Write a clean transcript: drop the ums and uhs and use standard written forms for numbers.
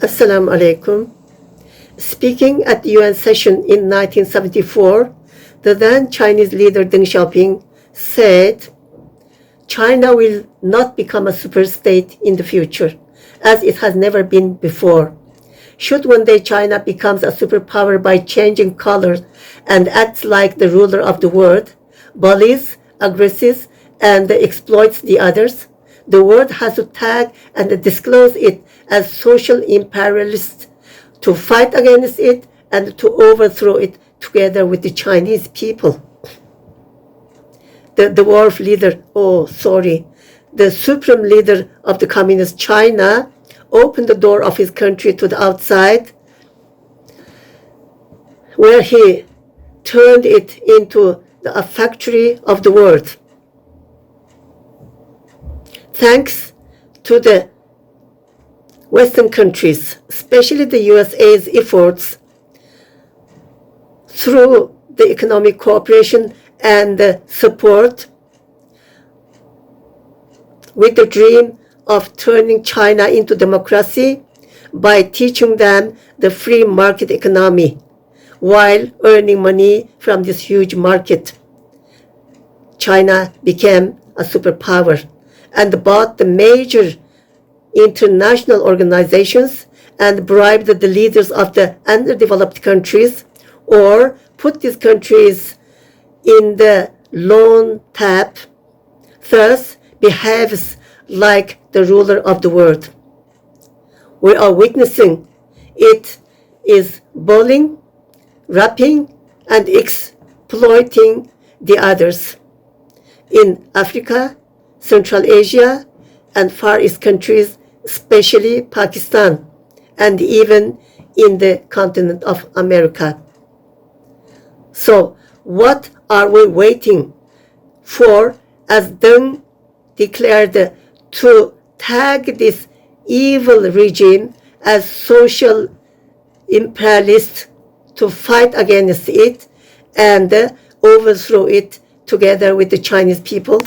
Assalamu alaikum. Speaking at the UN session in 1974, the then Chinese leader Deng Xiaoping said, China will not become a superstate in the future, as it has never been before. Should one day China becomes a superpower by changing colors and acts like the ruler of the world, bullies, aggresses, and exploits the others, the world has to tag and disclose it as social imperialist, to fight against it and to overthrow it together with the Chinese people. The dwarf leader, the supreme leader of the communist China opened the door of his country to the outside, where he turned it into a factory of the world. Thanks to the Western countries, especially the USA's efforts through the economic cooperation and support, with the dream of turning China into democracy by teaching them the free market economy while earning money from this huge market. China became a superpower and bought the major international organizations and bribed the leaders of the underdeveloped countries, or put these countries in the loan tap, thus behaves like the ruler of the world. We are witnessing it is bullying, raping, and exploiting the others in Africa, Central Asia, and Far East countries, especially Pakistan, and even in the continent of America. So, what are we waiting for, as Deng declared, to tag this evil regime as social imperialist, to fight against it and overthrow it together with the Chinese people?